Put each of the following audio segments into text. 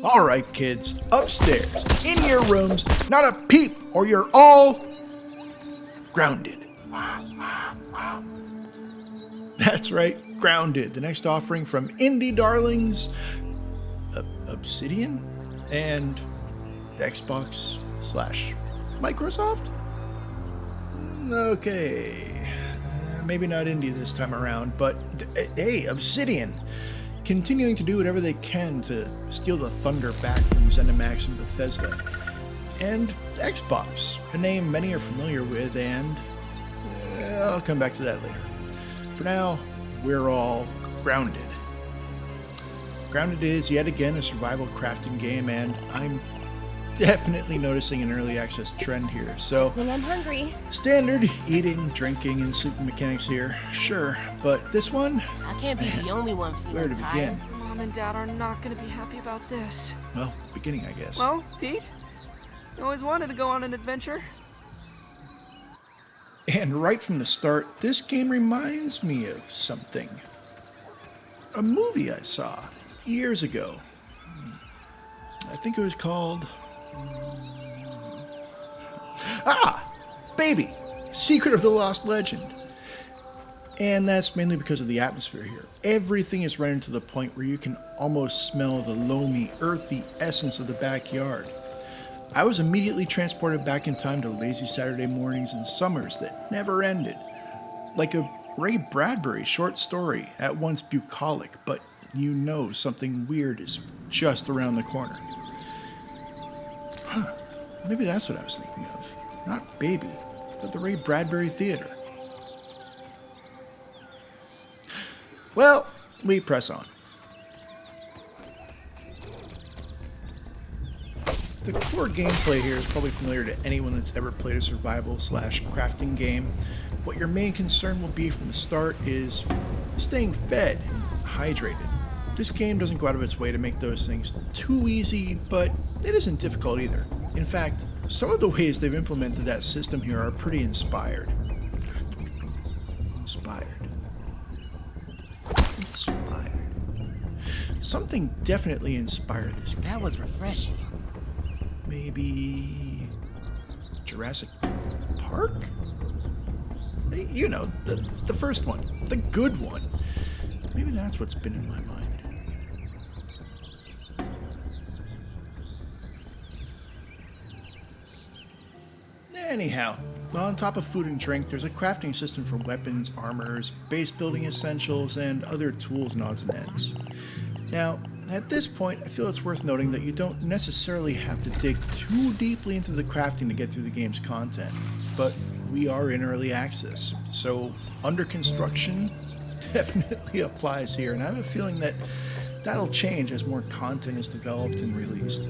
All right, kids, upstairs, in your rooms, not a peep, or you're all grounded. That's right, grounded. The next offering from indie darlings, Obsidian, and Xbox / Microsoft? Okay, maybe not indie this time around, but hey, Obsidian, continuing to do whatever they can to steal the thunder back from ZeniMax and Bethesda. And Xbox, a name many are familiar with, and I'll come back to that later. For now, we're all grounded. Grounded is yet again a survival crafting game, and I'm definitely noticing an early access trend here. So, When I'm hungry, standard eating, drinking, and sleeping mechanics here, sure, but this one, I can't be the only one where feeling to tired. begin? Mom and Dad are not going to be happy about this. Well, beginning, I guess. Well, Pete, you always wanted to go on an adventure. And right from the start, this game reminds me of something. A movie I saw years ago. I think it was called... Baby! Secret of the Lost Legend. And that's mainly because of the atmosphere here. Everything is rendered to the point where you can almost smell the loamy, earthy essence of the backyard. I was immediately transported back in time to lazy Saturday mornings and summers that never ended. Like a Ray Bradbury short story, at once bucolic, but you know something weird is just around the corner. Maybe that's what I was thinking of. Not Baby, but the Ray Bradbury Theater. Well, we press on. The core gameplay here is probably familiar to anyone that's ever played a survival / crafting game. What your main concern will be from the start is staying fed and hydrated. This game doesn't go out of its way to make those things too easy, but it isn't difficult either. In fact, some of the ways they've implemented that system here are pretty inspired. Something definitely inspired this game. That was refreshing. Maybe Jurassic Park? You know, the first one, the good one. Maybe that's what's been in my mind. Anyhow, on top of food and drink, there's a crafting system for weapons, armors, base building essentials, and other tools and odds and ends. Now, at this point, I feel it's worth noting that you don't necessarily have to dig too deeply into the crafting to get through the game's content, but we are in early access, so under construction definitely applies here, and I have a feeling that that'll change as more content is developed and released.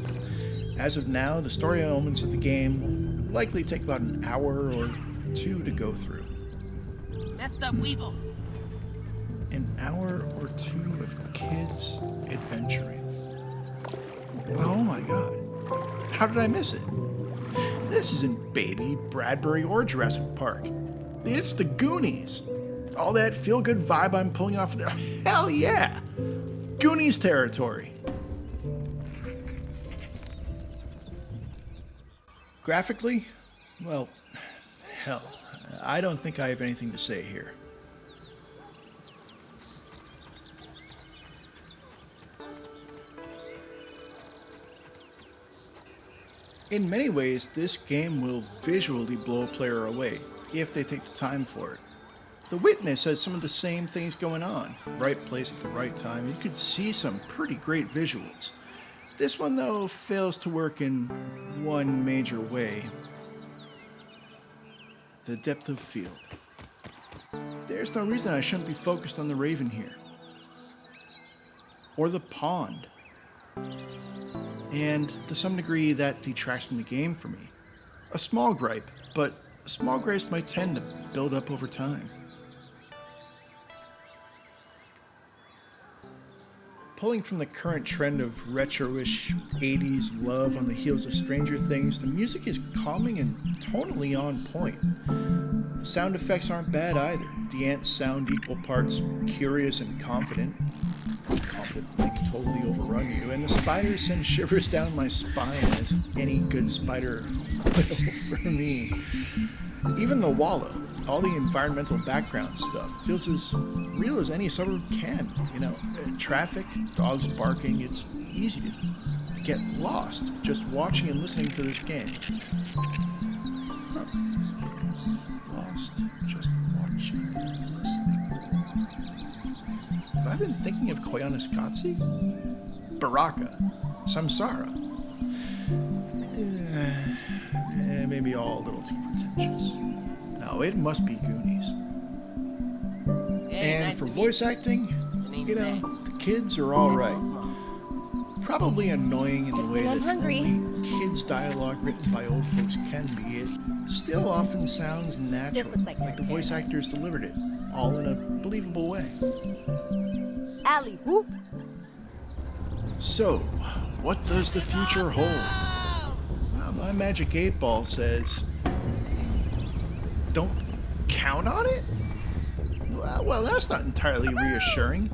As of now, the story elements of the game will likely take about an hour or two to go through. That's the weevil. An hour or two of kids adventuring. Oh my god. How did I miss it? This isn't Baby, Bradbury, or Jurassic Park. It's the Goonies. All that feel-good vibe I'm pulling off. Hell yeah! Goonies territory. Graphically? Well, hell, I don't think I have anything to say here. In many ways, this game will visually blow a player away, if they take the time for it. The Witness has some of the same things going on. Right place at the right time. You could see some pretty great visuals. This one, though, fails to work in one major way. The depth of field. There's no reason I shouldn't be focused on the Raven here. Or the pond. And to some degree, that detracts from the game for me. A small gripe, but small gripes might tend to build up over time. Pulling from the current trend of retro-ish 80s love on the heels of Stranger Things, the music is calming and tonally on point. The sound effects aren't bad either. The ants sound equal parts curious and confident. confident that they can totally overrun you, and the spiders send shivers down my spine, as any good spider will for me. Even the wallow, all the environmental background stuff, feels as real as any suburb can. Traffic, dogs barking, it's easy to get lost just watching and listening to this game. Huh. Lost just watching and listening. Have I been thinking of Koyaanisqatsi? Baraka, Samsara. Maybe all a little too pretentious. No, it must be Goonies. Hey, And nice for to voice acting, name's Max. the kids are alright. Probably annoying in the way I'm that hungry. only kids' dialogue written by old folks can be. It still often sounds natural, looks like the voice paradise. actors delivered it, all in a believable way. Alley whoop. So, what does the future hold? My Magic 8 Ball says, don't count on it? Well, that's not entirely reassuring.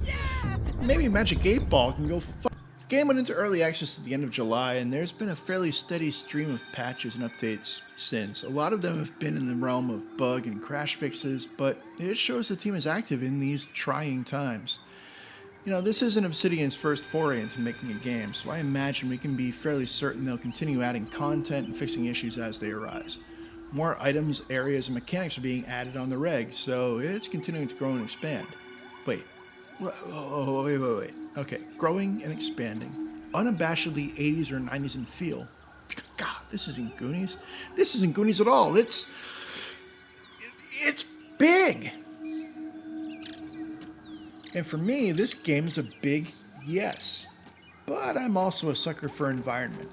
Maybe Magic 8 Ball can go fuck. The game went into early access at the end of July, and there's been a fairly steady stream of patches and updates since. A lot of them have been in the realm of bug and crash fixes, but it shows the team is active in these trying times. This isn't Obsidian's first foray into making a game, so I imagine we can be fairly certain they'll continue adding content and fixing issues as they arise. More items, areas, and mechanics are being added on the reg, so it's continuing to grow and expand. Wait. Okay, growing and expanding. Unabashedly 80s or 90s in feel. God, this isn't Goonies. This isn't Goonies at all. It's big! And for me, this game is a big yes. But I'm also a sucker for environment.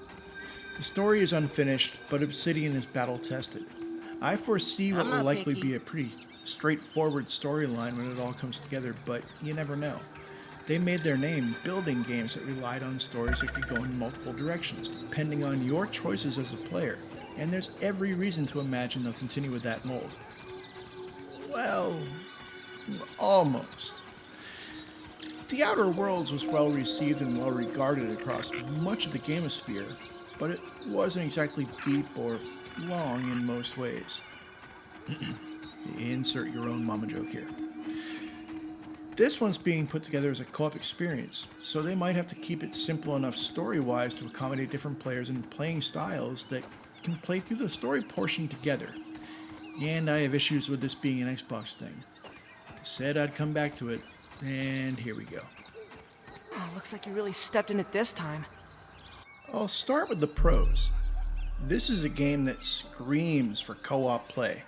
The story is unfinished, but Obsidian is battle-tested. I foresee what I'm will not likely picky. be a pretty straightforward storyline when it all comes together, but you never know. They made their name building games that relied on stories that could go in multiple directions, depending on your choices as a player, and there's every reason to imagine they'll continue with that mold. Well, almost. The Outer Worlds was well received and well regarded across much of the gamosphere, but it wasn't exactly deep or long in most ways. Insert your own mama joke here. This one's being put together as a co-op experience, so they might have to keep it simple enough story-wise to accommodate different players and playing styles that can play through the story portion together. And I have issues with this being an Xbox thing. I said I'd come back to it, and here we go. Oh, looks like you really stepped in it this time. I'll start with the pros. This is a game that screams for co-op play.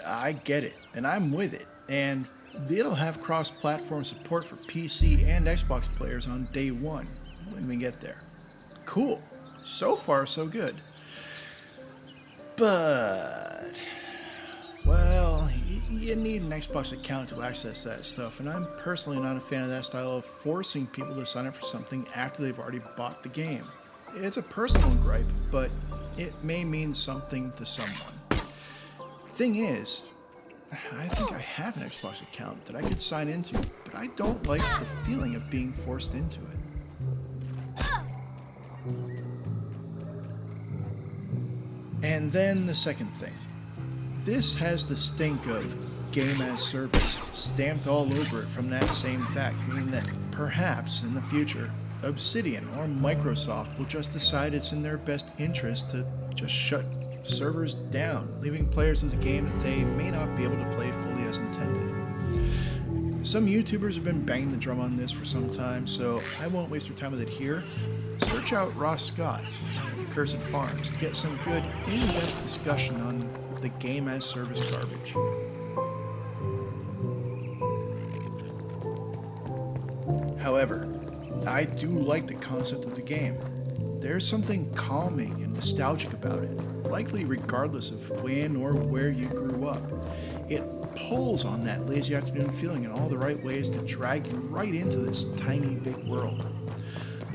I get it, and I'm with it, and it'll have cross-platform support for PC and Xbox players on day one when we get there. Cool. So far, so good. But, well, you need an Xbox account to access that stuff, and I'm personally not a fan of that style of forcing people to sign up for something after they've already bought the game. It's a personal gripe, but it may mean something to someone. Thing is, I think I have an Xbox account that I could sign into, but I don't like the feeling of being forced into it. And then the second thing. This has the stink of game as service stamped all over it from that same fact, meaning that perhaps in the future, Obsidian or Microsoft will just decide it's in their best interest to just shut servers down, leaving players in the game that they may not be able to play fully as intended. Some YouTubers have been banging the drum on this for some time, so I won't waste your time with it here. Search out Ross Scott at Cursed Farms to get some good in-depth discussion on the game as service garbage. However, I do like the concept of the game. There's something calming and nostalgic about it, likely regardless of when or where you grew up. It pulls on that lazy afternoon feeling in all the right ways to drag you right into this tiny big world.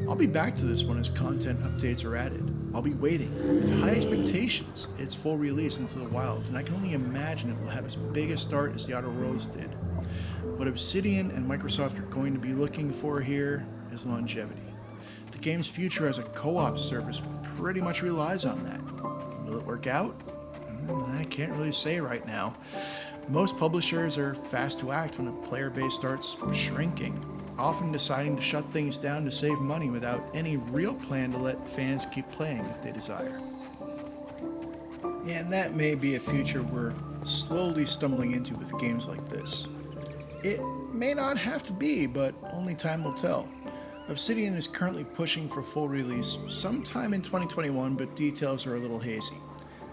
I'll be back to this one as content updates are added. I'll be waiting, with high expectations, its full release into the wild, and I can only imagine it will have as big a start as the Outer Worlds did. What Obsidian and Microsoft are going to be looking for here is longevity. The game's future as a co-op service pretty much relies on that. Will it work out? I can't really say right now. Most publishers are fast to act when a player base starts shrinking, often deciding to shut things down to save money without any real plan to let fans keep playing if they desire. And that may be a future we're slowly stumbling into with games like this. It may not have to be, but only time will tell. Obsidian is currently pushing for full release sometime in 2021, but details are a little hazy.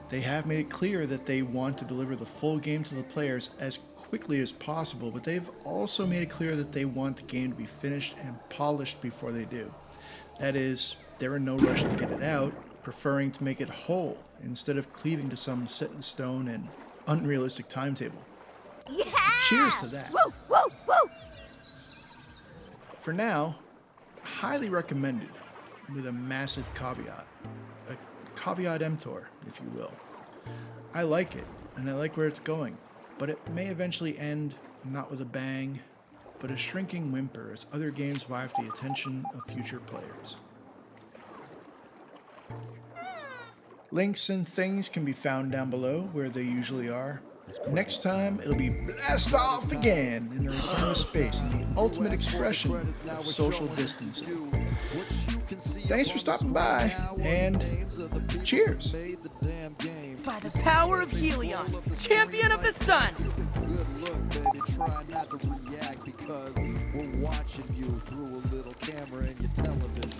They have made it clear that they want to deliver the full game to the players as quickly as possible, but they've also made it clear that they want the game to be finished and polished before they do. That is, they're in no rush to get it out, preferring to make it whole instead of cleaving to some set in stone and unrealistic timetable. Yeah! Cheers to that. Woo, woo, woo! For now, highly recommended, with a massive caveat. A caveat emptor, if you will. I like it, and I like where it's going, but it may eventually end not with a bang, but a shrinking whimper as other games vie for the attention of future players. Links and things can be found down below where they usually are. Next time, it'll be blast off again in the return of space and the ultimate expression of social distancing. Thanks for stopping by, and cheers! By the power of Helion, champion of the sun! Good look, baby. Try not to react because we're watching you through a little camera in your television.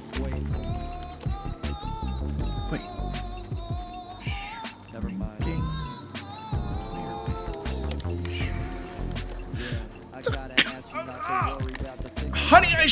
Wait. Never mind. Yeah, I gotta ask you not to worry about the things. Honey, I